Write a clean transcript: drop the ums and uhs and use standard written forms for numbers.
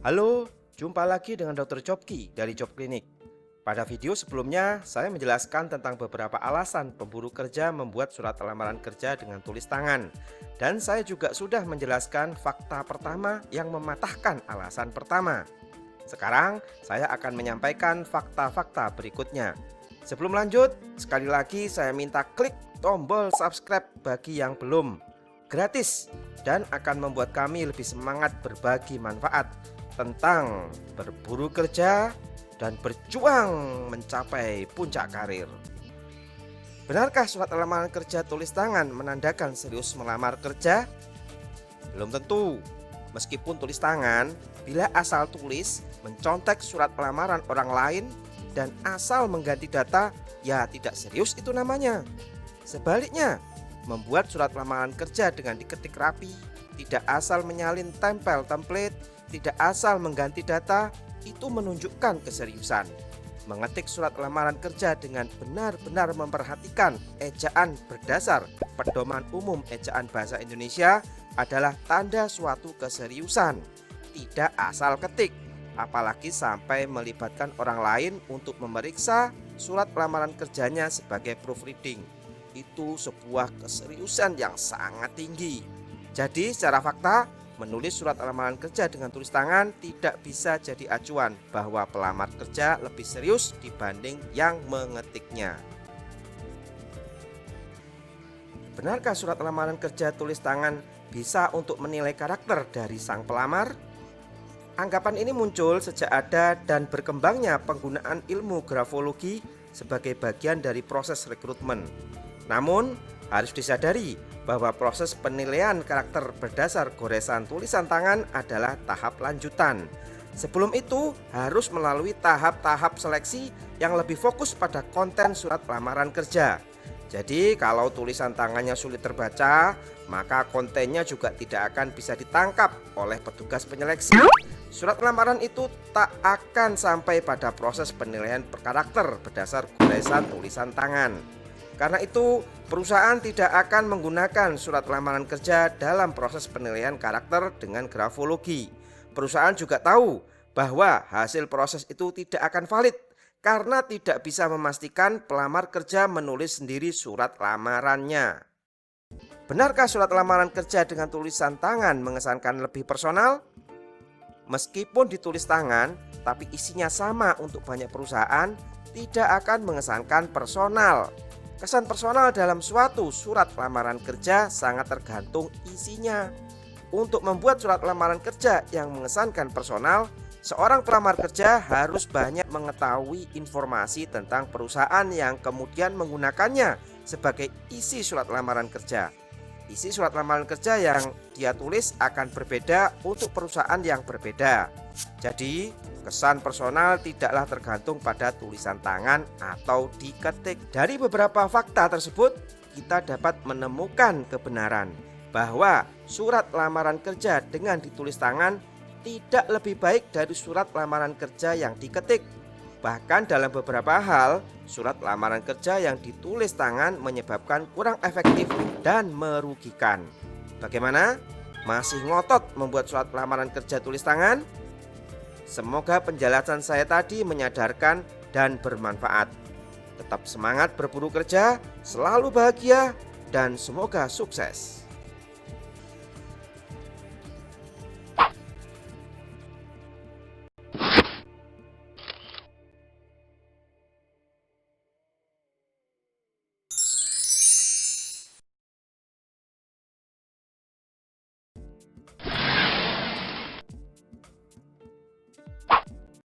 Halo, jumpa lagi dengan Dr. Jobki dari Job Clinic. Pada video sebelumnya, saya menjelaskan tentang beberapa alasan pemburu kerja membuat surat lamaran kerja dengan tulis tangan. Dan saya juga sudah menjelaskan fakta pertama yang mematahkan alasan pertama. Sekarang, saya akan menyampaikan fakta-fakta berikutnya. Sebelum lanjut, sekali lagi saya minta klik tombol subscribe bagi yang belum. Gratis dan akan membuat kami lebih semangat berbagi manfaat tentang berburu kerja dan berjuang mencapai puncak karir. Benarkah surat lamaran kerja tulis tangan menandakan serius melamar kerja? Belum tentu. Meskipun tulis tangan, bila asal tulis, mencontek surat lamaran orang lain dan asal mengganti data, ya tidak serius itu namanya. Sebaliknya, membuat surat lamaran kerja dengan diketik rapi, tidak asal menyalin tempel template, tidak asal mengganti data, itu menunjukkan keseriusan. Mengetik surat lamaran kerja dengan benar-benar memperhatikan ejaan berdasar Pedoman Umum Ejaan Bahasa Indonesia adalah tanda suatu keseriusan. Tidak asal ketik, apalagi sampai melibatkan orang lain untuk memeriksa surat lamaran kerjanya sebagai proofreading. Itu sebuah keseriusan yang sangat tinggi. Jadi secara fakta, menulis surat lamaran kerja dengan tulis tangan tidak bisa jadi acuan bahwa pelamar kerja lebih serius dibanding yang mengetiknya. Benarkah surat lamaran kerja tulis tangan bisa untuk menilai karakter dari sang pelamar? Anggapan ini muncul sejak ada dan berkembangnya penggunaan ilmu grafologi sebagai bagian dari proses rekrutmen. Namun, harus disadari bahwa proses penilaian karakter berdasar goresan tulisan tangan adalah tahap lanjutan. Sebelum itu, harus melalui tahap-tahap seleksi yang lebih fokus pada konten surat lamaran kerja. Jadi, kalau tulisan tangannya sulit terbaca, maka kontennya juga tidak akan bisa ditangkap oleh petugas penyeleksi. Surat lamaran itu tak akan sampai pada proses penilaian karakter berdasar goresan tulisan tangan. Karena itu, perusahaan tidak akan menggunakan surat lamaran kerja dalam proses penilaian karakter dengan grafologi. Perusahaan juga tahu bahwa hasil proses itu tidak akan valid karena tidak bisa memastikan pelamar kerja menulis sendiri surat lamarannya. Benarkah surat lamaran kerja dengan tulisan tangan mengesankan lebih personal? Meskipun ditulis tangan, tapi isinya sama untuk banyak perusahaan, tidak akan mengesankan personal. Kesan personal dalam suatu surat lamaran kerja sangat tergantung isinya. Untuk membuat surat lamaran kerja yang mengesankan personal, seorang pelamar kerja harus banyak mengetahui informasi tentang perusahaan yang kemudian menggunakannya sebagai isi surat lamaran kerja. Isi surat lamaran kerja yang dia tulis akan berbeda untuk perusahaan yang berbeda. Jadi, kesan personal tidaklah tergantung pada tulisan tangan atau diketik. Dari beberapa fakta tersebut, kita dapat menemukan kebenaran bahwa surat lamaran kerja dengan ditulis tangan tidak lebih baik dari surat lamaran kerja yang diketik. Bahkan dalam beberapa hal, surat lamaran kerja yang ditulis tangan menyebabkan kurang efektif dan merugikan. Bagaimana? Masih ngotot membuat surat lamaran kerja tulis tangan? Semoga penjelasan saya tadi menyadarkan dan bermanfaat. Tetap semangat berburu kerja, selalu bahagia, dan semoga sukses.